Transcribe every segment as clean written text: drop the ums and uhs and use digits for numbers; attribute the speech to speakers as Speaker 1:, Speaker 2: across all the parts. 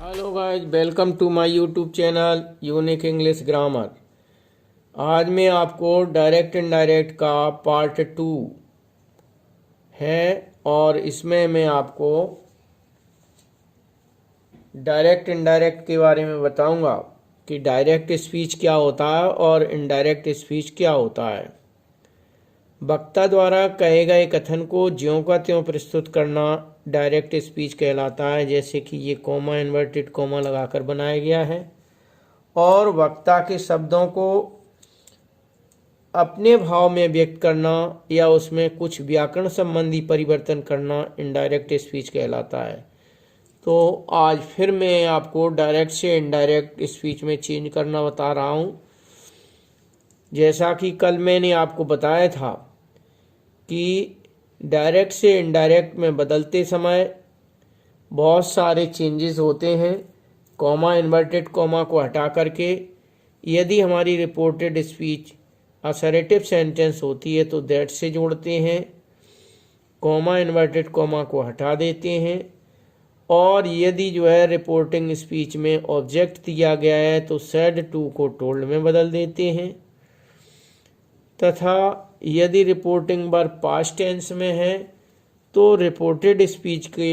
Speaker 1: Hello guys, welcome to my YouTube channel unique English grammar. आज मैं आपको direct indirect का पार्ट 2 है और इसमें मैं आपको डायरेक्ट इनडायरेक्ट के बारे में बताऊंगा कि डायरेक्ट स्पीच क्या होता है और इनडायरेक्ट स्पीच क्या होता है। वक्ता द्वारा कहे गए कथन को ज्यों का त्यों प्रस्तुत करना डायरेक्ट स्पीच कहलाता है। जैसे कि ये कॉमा इन्वर्टेड कॉमा लगाकर बनाया गया है। और वक्ता के शब्दों को अपने भाव में व्यक्त करना या उसमें कुछ व्याकरण संबंधी परिवर्तन करना इनडायरेक्ट स्पीच कहलाता है। तो आज फिर मैं आपको डायरेक्ट से इनडायरेक्ट स्पीच में चेंज करना बता रहा हूँ। जैसा कि कल मैंने आपको बताया था कि डायरेक्ट से इनडायरेक्ट में बदलते समय बहुत सारे चेंजेस होते हैं। कॉमा इन्वर्टेड कॉमा को हटा करके यदि हमारी रिपोर्टेड स्पीच असर्टिव सेंटेंस होती है तो दैट से जोड़ते हैं, कॉमा इन्वर्टेड कॉमा को हटा देते हैं। और यदि जो है रिपोर्टिंग स्पीच में ऑब्जेक्ट दिया गया है तो सेड टू को टोल्ड में बदल देते हैं। तथा यदि रिपोर्टिंग वर्ब पास्ट टेंस में है तो रिपोर्टेड स्पीच के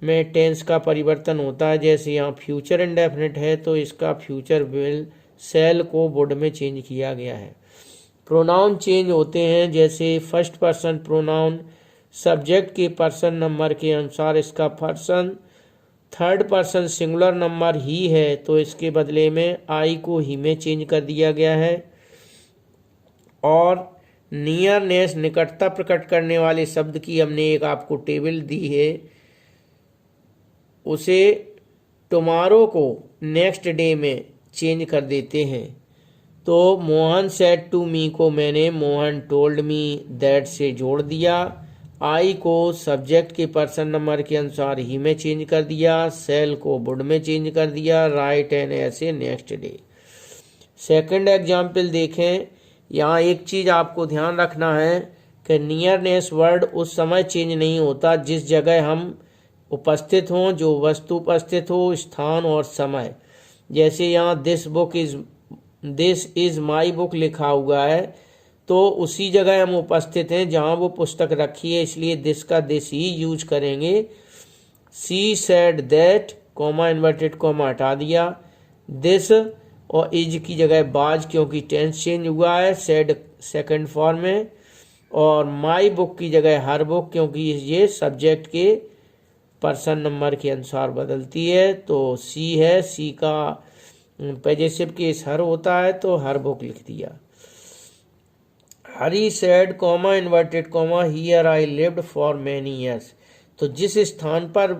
Speaker 1: में टेंस का परिवर्तन होता है। जैसे यहाँ फ्यूचर इंडेफिनिट है तो इसका फ्यूचर विल सेल को वुड में चेंज किया गया है। प्रोनाउन चेंज होते हैं, जैसे फर्स्ट पर्सन प्रोनाउन सब्जेक्ट के पर्सन नंबर के अनुसार इसका person third person singular number ही है तो इसके बदले में आई को ही में चेंज कर दिया गया है। और नियरनेस निकटता प्रकट करने वाले शब्द की हमने एक आपको टेबल दी है, उसे टुमारो को नेक्स्ट डे में चेंज कर देते हैं। तो मोहन सेड टू मी को मैंने मोहन टोल्ड मी दैट से जोड़ दिया। आई को सब्जेक्ट के पर्सन नंबर के अनुसार ही में चेंज कर दिया, सेल को वुड में चेंज कर दिया, राइट एंड ऐसे नेक्स्ट डे। सेकंड एग्जाम्पल देखें। यहाँ एक चीज आपको ध्यान रखना है कि नियरनेस वर्ड उस समय चेंज नहीं होता जिस जगह हम उपस्थित हों, जो वस्तु उपस्थित हो, स्थान और समय। जैसे यहाँ दिस इज माई बुक लिखा हुआ है तो उसी जगह हम उपस्थित हैं जहाँ वो पुस्तक रखी है, इसलिए दिस का दिस ही यूज करेंगे। She said that comma inverted comma हटा दिया, दिस और इज की जगह बाज क्योंकि टेंस चेंज हुआ है, सेड सेकंड फॉर्म में। और माई बुक की जगह हर बुक क्योंकि ये सब्जेक्ट के पर्सन नंबर के अनुसार बदलती है। तो सी है, सी का पॉजेसिव केस हर होता है तो हर बुक लिख दिया। Hari said comma inverted comma here I lived for many years. तो जिस स्थान पर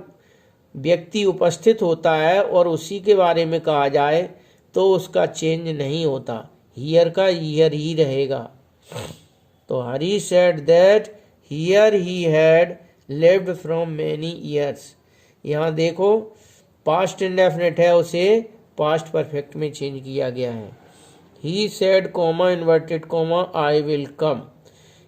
Speaker 1: व्यक्ति उपस्थित होता है और उसी के बारे में कहा जाए तो उसका चेंज नहीं होता, हियर का हियर ही रहेगा। तो Hari said that here he had lived from many years. यहाँ देखो पास्ट इंडेफिनिट है, उसे पास्ट परफेक्ट में चेंज किया गया है। He said comma inverted comma I will come.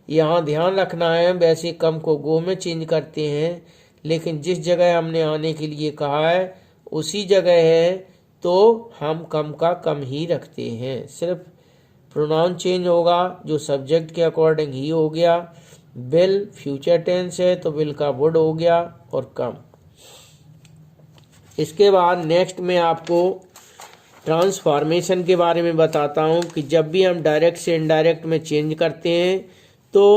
Speaker 1: यहाँ ध्यान रखना है, वैसे कम को गो में चेंज करते हैं लेकिन जिस जगह हमने आने के लिए कहा है उसी जगह है तो हम कम का कम ही रखते हैं। सिर्फ प्रोनाउन चेंज होगा, जो सब्जेक्ट के अकॉर्डिंग ही हो गया। विल फ्यूचर टेंस है तो विल का वुड हो गया और कम। इसके बाद नेक्स्ट में आपको ट्रांसफॉर्मेशन के बारे में बताता हूँ कि जब भी हम डायरेक्ट से इनडायरेक्ट में चेंज करते हैं तो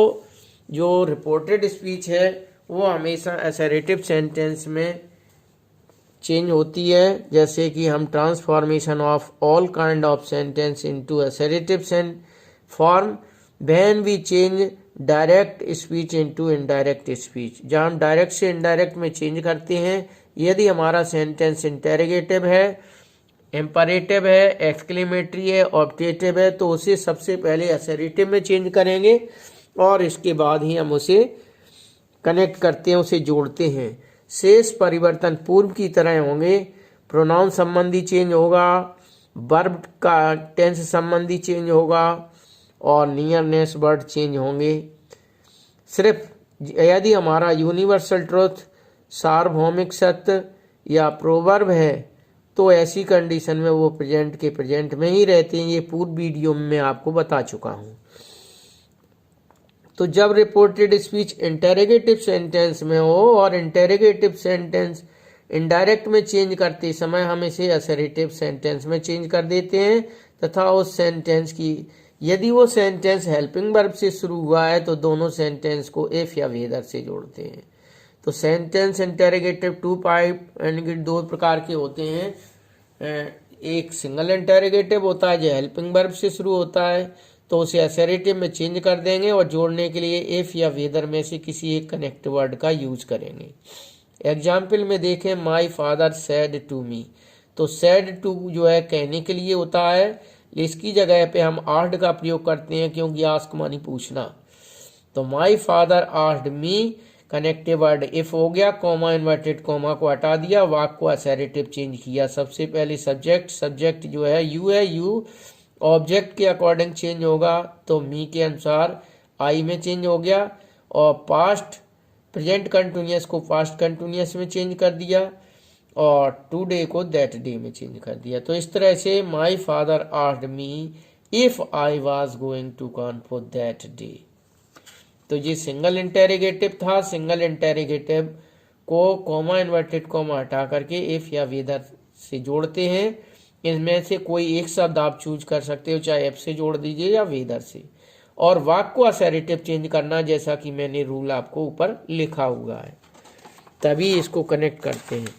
Speaker 1: जो रिपोर्टेड स्पीच है वो हमेशा असर्टिव सेंटेंस में चेंज होती है। जैसे कि हम transformation of all kind of sentence into assertive form when we change direct speech into indirect speech. जब हम डायरेक्ट से इनडायरेक्ट में चेंज करते हैं, यदि हमारा सेंटेंस इंटेरोगेटिव है, इम्परेटिव है, एक्सक्लेमेटरी है, ऑब्जेक्टिव है तो उसे सबसे पहले असर्टिव में चेंज करेंगे और इसके बाद ही हम उसे कनेक्ट करते हैं, उसे जोड़ते हैं। शेष परिवर्तन पूर्व की तरह होंगे। प्रोनाउन संबंधी चेंज होगा, वर्ब का टेंस संबंधी चेंज होगा और नियरनेस वर्ड चेंज होंगे। सिर्फ यदि हमारा यूनिवर्सल ट्रुथ, सार्वभौमिक सत्य या प्रोवर्ब है तो ऐसी कंडीशन में वो प्रेजेंट के प्रेजेंट में ही रहते हैं। ये पूर्व वीडियो में मैं आपको बता चुका हूँ। तो जब रिपोर्टेड स्पीच इंटेरोगेटिव सेंटेंस में हो और इंटेरोगेटिव सेंटेंस इनडायरेक्ट में चेंज करते समय हम इसे असर्टिव सेंटेंस में चेंज कर देते हैं तथा उस सेंटेंस की यदि वो सेंटेंस हेल्पिंग वर्ब से शुरू हुआ है तो दोनों सेंटेंस को इफ या वेदर से जोड़ते हैं। तो सेंटेंस इंटेरोगेटिव टू टाइप यानी कि दो प्रकार के होते हैं। एक सिंगल इंटेरोगेटिव होता है जो हेल्पिंग वर्ब से शुरू होता है तो उसे असर्टिव में चेंज कर देंगे और जोड़ने के लिए इफ या वेदर में से किसी एक कनेक्ट वर्ड का यूज करेंगे। एग्जाम्पल में देखें, my father said to me. तो सैड टू जो है कहने के लिए होता है, इसकी जगह पे हम आस्क्ड का प्रयोग करते हैं क्योंकि आस्क मानी पूछना। तो माई father asked me, connective word if हो गया, कॉमा इन्वर्टेड कॉमा को हटा दिया, वाक्य को असर्टिव चेंज किया। सबसे पहले सब्जेक्ट जो है यू ऑब्जेक्ट के अकॉर्डिंग चेंज होगा तो मी के अनुसार आई में चेंज हो गया और पास्ट प्रेजेंट कंटिन्यूअस को पास्ट कंटिन्यूअस में चेंज कर दिया और टुडे को दैट डे में चेंज कर दिया। तो इस तरह से my father asked me if I was going to Kanpur that day. तो ये सिंगल इंटेरोगेटिव था। सिंगल इंटेरोगेटिव को कॉमा इन्वर्टेड कॉमा हटा करके इफ या वेदर से जोड़ते हैं। इनमें से कोई एक शब्द आप चूज कर सकते हो, चाहे एफ से जोड़ दीजिए या वेदर से। और वाक्य को असर्टिव चेंज करना जैसा कि मैंने रूल आपको ऊपर लिखा हुआ है, तभी इसको कनेक्ट करते हैं।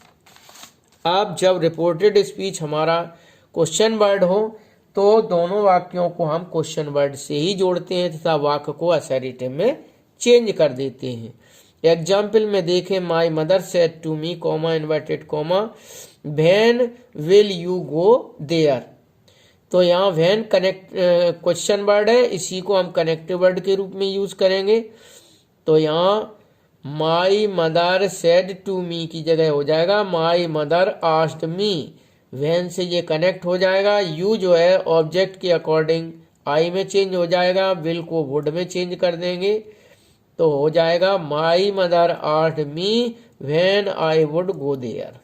Speaker 1: अब जब रिपोर्टेड स्पीच हमारा क्वेश्चन वर्ड हो तो दोनों वाक्यों को हम क्वेश्चन वर्ड से ही जोड़ते हैं तथा वाक्य को असर्टिव में चेंज कर देते हैं। एग्जाम्पल में देखें, my mother said to me, comma inverted comma, when will you go there. तो यहाँ व्हेन कनेक्ट क्वेश्चन वर्ड है, इसी को हम कनेक्टिव वर्ड के रूप में यूज करेंगे। तो यहाँ my mother said to me की जगह हो जाएगा my mother asked me. When से ये कनेक्ट हो जाएगा। यू जो है ऑब्जेक्ट के अकॉर्डिंग आई में चेंज हो जाएगा, विल को वुड में चेंज कर देंगे तो हो जाएगा my mother asked me when I would go there.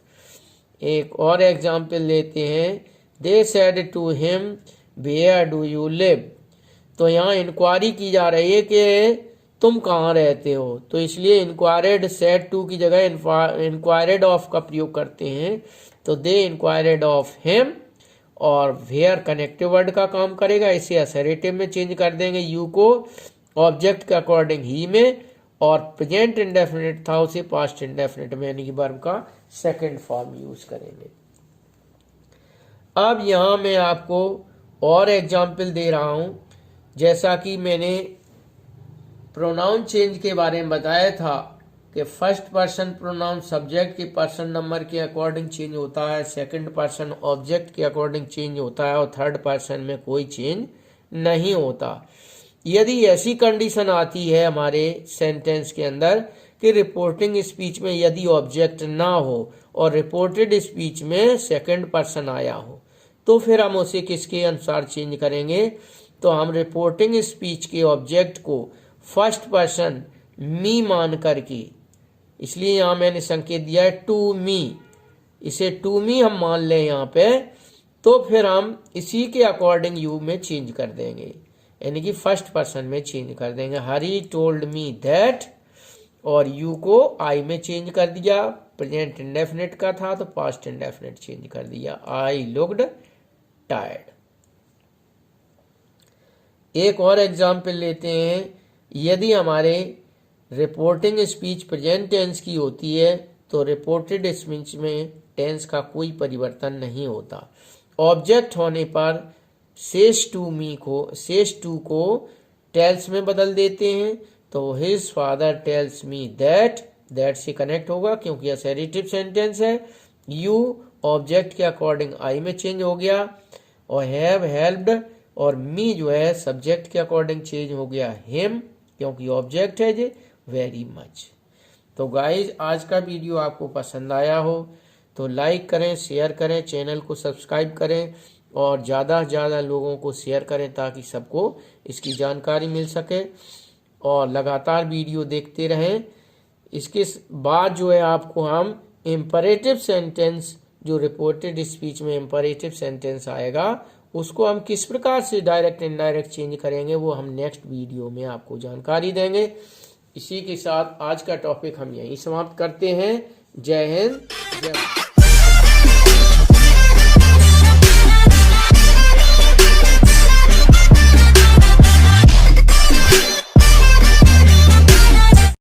Speaker 1: एक और एग्जाम्पल लेते हैं, they said to him where do you live. तो यहाँ इंक्वायरी की जा रही है कि तुम कहाँ रहते हो, तो इसलिए इंक्वायर्ड सेड टू की जगह इंक्वायर्ड ऑफ का प्रयोग करते हैं। तो दे इंक्वायर्ड ऑफ हिम और वेयर कनेक्टिव वर्ड का काम करेगा, इसे असर्टिव में चेंज कर देंगे। यू को ऑब्जेक्ट के अकॉर्डिंग ही में और प्रेजेंट इंडेफिनिट था उसे पास्ट इंडेफिनिट में यानी कि वर्ब का सेकंड फॉर्म यूज करेंगे। अब यहाँ मैं आपको और एग्जाम्पल दे रहा हूं, जैसा कि मैंने प्रोनाउन चेंज के बारे में बताया था कि फर्स्ट पर्सन प्रोनाउन सब्जेक्ट के पर्सन नंबर के अकॉर्डिंग चेंज होता है, सेकंड पर्सन ऑब्जेक्ट के अकॉर्डिंग चेंज होता है और थर्ड पर्सन में कोई चेंज नहीं होता। यदि ऐसी कंडीशन आती है हमारे सेंटेंस के अंदर कि रिपोर्टिंग स्पीच में यदि ऑब्जेक्ट ना हो और रिपोर्टेड स्पीच में सेकंड पर्सन आया हो तो फिर हम उसे किसके अनुसार चेंज करेंगे। तो हम रिपोर्टिंग स्पीच के ऑब्जेक्ट को फर्स्ट पर्सन मी मान करके, इसलिए यहां मैंने संकेत दिया है टू मी, इसे टू मी हम मान लें यहाँ पे, तो फिर हम इसी के अकॉर्डिंग यू में चेंज कर देंगे यानी कि फर्स्ट पर्सन में चेंज कर देंगे। हरी टोल्ड मी दैट और यू को आई में चेंज कर दिया, प्रेजेंट इंडेफिनिट का था तो पास्ट इंडेफिनिट चेंज कर दिया, आई लुक्ड टायर्ड। एक और एग्जाम्पल लेते हैं, यदि हमारे रिपोर्टिंग स्पीच प्रेजेंट टेंस की होती है तो रिपोर्टेड स्पीच में टेंस का कोई परिवर्तन नहीं होता। ऑब्जेक्ट होने पर सेज टू को टेल्स में बदल देते हैं तो his father tells me that से कनेक्ट होगा क्योंकि असर्टिव सेंटेंस है। यू ऑब्जेक्ट के अकॉर्डिंग आई में चेंज हो गया और हैव हेल्प्ड और मी जो है सब्जेक्ट के अकॉर्डिंग चेंज हो गया हिम क्योंकि ऑब्जेक्ट है जे वेरी मच। तो गाइज आज का वीडियो आपको पसंद आया हो तो लाइक करें, शेयर करें, चैनल को सब्सक्राइब करें और ज़्यादा से ज़्यादा लोगों को शेयर करें ताकि सबको इसकी जानकारी मिल सके और लगातार वीडियो देखते रहें। इसके बाद जो है आपको हम इम्परेटिव सेंटेंस, जो रिपोर्टेड स्पीच में इम्परेटिव सेंटेंस आएगा, उसको हम किस प्रकार से डायरेक्ट इनडायरेक्ट चेंज करेंगे वो हम नेक्स्ट वीडियो में आपको जानकारी देंगे। इसी के साथ आज का टॉपिक हम यहीं समाप्त करते हैं। जय हिंद, जय भारत।